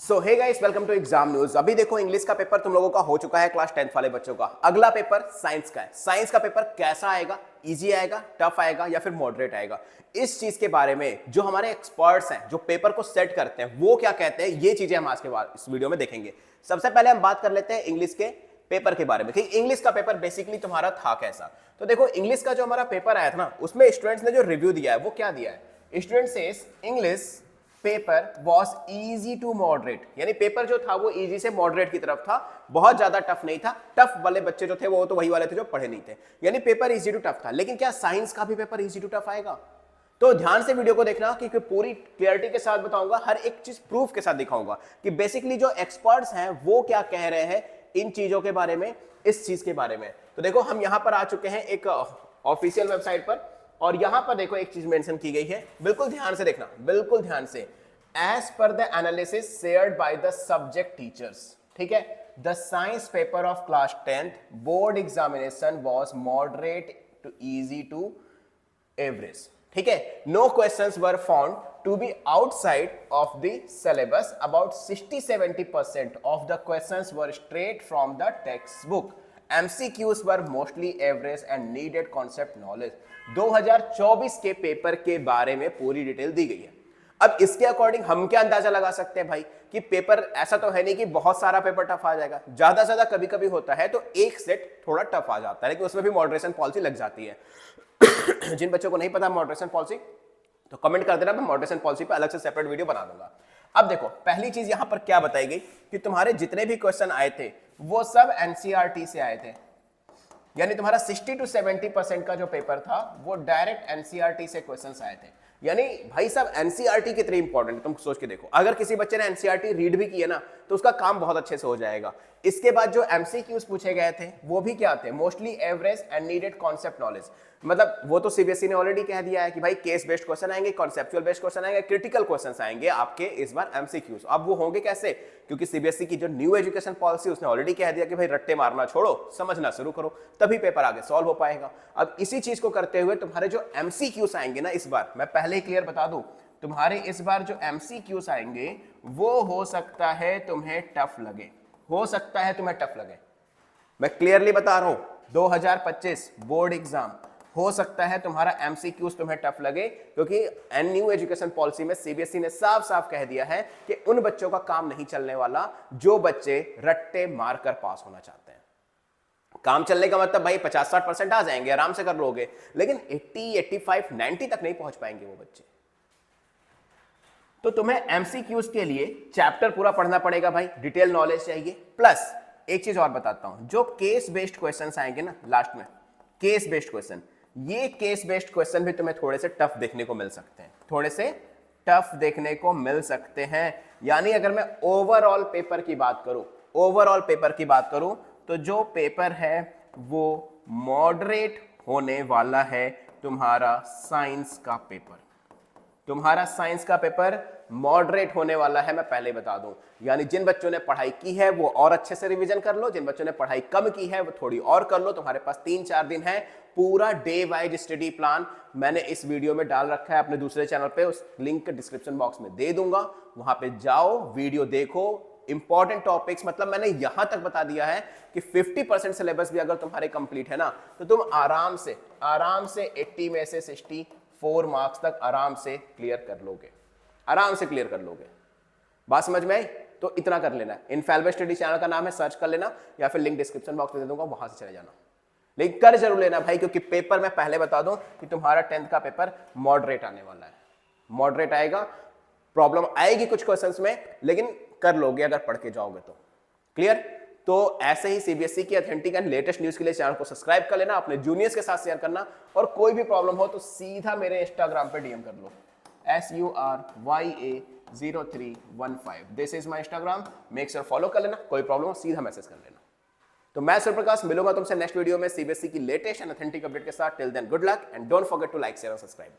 So hey guys, welcome to exam news. अभी देखो, English का पेपर तुम लोगों का हो चुका है, क्लास 10th वाले बच्चों का। अगला पेपर साइंस का है। साइंस का पेपर कैसा आएगा? इजी आएगा, टफ आएगा या फिर मॉडरेट आएगा? इस चीज के बारे में जो हमारे एक्सपर्ट्स हैं, जो पेपर को सेट करते हैं, वो क्या कहते हैं, ये चीजें हम आज के बाद इस वीडियो में देखेंगे। सबसे पहले हम बात कर लेते हैं इंग्लिश के पेपर के बारे में कि इंग्लिश का पेपर बेसिकली तुम्हारा था कैसा। तो देखो, इंग्लिश का जो हमारा पेपर आया था ना, उसमें स्टूडेंट्स ने जो रिव्यू दिया है वो क्या दिया है। Student says English paper was easy to moderate, यानी पेपर जो था वो इजी से मॉडरेट की तरफ था, बहुत ज्यादा टफ नहीं था। टफ वाले बच्चे जो थे वो तो वही वाले थे जो पढ़े नहीं थे, यानी पेपर इजी टू टफ था। लेकिन क्या साइंस का भी पेपर इजी टू टफ आएगा? तो ध्यान से वीडियो को देखना, क्योंकि पूरी क्लियरिटी के साथ बताऊंगा, हर एक चीज प्रूफ के साथ दिखाऊंगा कि बेसिकली जो एक्सपर्ट्स हैं वो क्या कह रहे हैं इन चीजों के बारे में, इस चीज के बारे में। तो देखो, हम यहां पर आ चुके हैं एक ऑफिशियल वेबसाइट पर, और यहां पर देखो एक चीज मेंशन की गई है, बिल्कुल ध्यान से देखना, बिल्कुल ध्यान से। एज पर the analysis shared by the subject teachers, ठीक है, the science paper of class 10th board examination was moderate to easy to average, ठीक है। No questions were found to be outside of the syllabus, about 60-70% of the questions were straight from the textbook. MCQs were mostly average and needed concept knowledge. 2024 के paper के बारे में पूरी detail दी गई है। अब इसके अकॉर्डिंग हम क्या अंदाजा लगा सकते हैं भाई कि पेपर ऐसा तो है नहीं कि बहुत सारा पेपर टफ आ जाएगा। ज्यादा से ज्यादा कभी कभी होता है तो एक सेट थोड़ा टफ आ जाता है, लेकिन उसमें भी मॉडरेशन पॉलिसी लग जाती है। जिन बच्चों को नहीं पता मॉडरेशन पॉलिसी, तो कमेंट कर देना, मैं मॉडरेशन पॉलिसी पे अलग से सेपरेट वीडियो बना दूंगा। अब देखो, पहली चीज यहां पर क्या बताई गई कि तुम्हारे जितने भी क्वेश्चन आए थे वो सब एनसीईआरटी से आए थे, यानी तुम्हारा 60-70% का जो पेपर था वो डायरेक्ट एनसीईआरटी से क्वेश्चंस आए थे। यानी भाई साहब, एनसीईआरटी कितनी इंपॉर्टेंट है तुम सोच के देखो। अगर किसी बच्चे ने एनसीईआरटी रीड भी किया ना तो उसका काम बहुत अच्छे से हो जाएगा। इसके बाद जो एमसीक्यूज पूछे गए थे वो भी क्या थे? Mostly average and needed concept knowledge. मतलब वो तो सीबीएसई ने ऑलरेडी कह दिया है कि भाई केस बेस्ड क्वेश्चन आएंगे, कॉन्सेप्चुअल बेस्ड क्वेश्चन आएंगे, क्रिटिकल क्वेश्चंस आएंगे आपके इस बार एमसीक्यूज। अब वो होंगे कैसे? क्योंकि सीबीएसई की जो न्यू एजुकेशन पॉलिसी उसने ऑलरेडी कह दिया कि भाई रट्टे मारना छोड़ो, समझना शुरू करो, तभी पेपर आगे सॉल्व हो पाएगा। अब इसी चीज को करते हुए तुम्हारे जो एमसीक्यूज आएंगे ना इस बार, मैं पहले ही क्लियर बता दूं, तुम्हारे इस बार जो एमसीक्यूज आएंगे वो हो सकता है तुम्हें टफ लगे, हो सकता है तुम्हें टफ लगे। मैं क्लियरली बता रहा हूं, 2025 बोर्ड एग्जाम हो सकता है तुम्हारा एमसीक्यूज तुम्हें टफ लगे, क्योंकि न्यू एजुकेशन पॉलिसी में सीबीएसई ने साफ साफ कह दिया है कि उन बच्चों का काम नहीं चलने वाला जो बच्चे रट्टे मारकर पास होना चाहते हैं। काम चलने का मतलब भाई 50-60% आ जाएंगे, आराम से कर लोगे, लेकिन 80, 85, 90 तक नहीं पहुंच पाएंगे वो बच्चे। तो तुम्हें एमसीक्यूज के लिए चैप्टर पूरा पढ़ना पड़ेगा भाई, डिटेल नॉलेज चाहिए। प्लस एक चीज और बताता हूं, जो केस बेस्ड क्वेश्चंस आएंगे ना लास्ट में, केस बेस्ड क्वेश्चन, ये केस बेस्ड क्वेश्चन भी तुम्हें थोड़े से टफ देखने को मिल सकते हैं, थोड़े से टफ देखने को मिल सकते हैं। यानी अगर मैं ओवरऑल पेपर की बात करूं, ओवरऑल पेपर की बात करूं, तो जो पेपर है वो मॉडरेट होने वाला है तुम्हारा साइंस का पेपर। तुम्हारा साइंस का पेपर मॉडरेट होने वाला है, मैं पहले बता दूं। यानी जिन बच्चों ने पढ़ाई की है वो और अच्छे से रिवीजन कर लो, जिन बच्चों ने पढ़ाई कम की है वो थोड़ी और कर लो। तुम्हारे पास 3-4 दिन है, पूरा डे वाइज स्टडी प्लान मैंने इस वीडियो में डाल रखा है अपने दूसरे चैनल पे, उस लिंक डिस्क्रिप्शन बॉक्स में दे दूंगा, वहां पे जाओ, वीडियो देखो। इंपॉर्टेंट टॉपिक्स, मतलब मैंने यहां तक बता दिया है कि 50% सिलेबस भी अगर तुम्हारे कंप्लीट है ना, तो तुम आराम से 80 में से 64 मार्क्स तक आराम से क्लियर कर लोगे, आराम से क्लियर कर लोगे। बात समझ में आई? तो इतना कर लेना। इनफैलिबल स्टडी चैनल का नाम है, सर्च कर लेना, या फिर लिंक डिस्क्रिप्शन बॉक्स में दे दूंगा, वहां से चले जाना। लेकिन कर जरूर लेना भाई, क्योंकि पेपर मैं पहले बता दूं कि तुम्हारा 10th का पेपर मॉडरेट आने वाला है, मॉडरेट आएगा। प्रॉब्लम आएगी कुछ क्वेश्चंस में, लेकिन कर लोगे अगर पढ़ के जाओगे तो। क्लियर? तो ऐसे ही सीबीएसई की ऑथेंटिक एंड लेटेस्ट न्यूज के लिए चैनल को सब्सक्राइब कर लेना, अपने जूनियर्स के साथ शेयर करना, और कोई भी प्रॉब्लम हो तो सीधा मेरे इंस्टाग्राम पे डीएम कर लो, SURYA0315, this is my Instagram, make sure follow कर लेना। कोई प्रॉब्लम हो सीधा मैसेज कर लेना। तो मैं सूर्यप्रकाश मिलूंगा तुमसे नेक्स्ट वीडियो में सीबीएसई की लेटेस्ट एंड ऑथेंटिक अपडेट के साथ। Till then good luck and don't forget to like, share और सब्सक्राइब।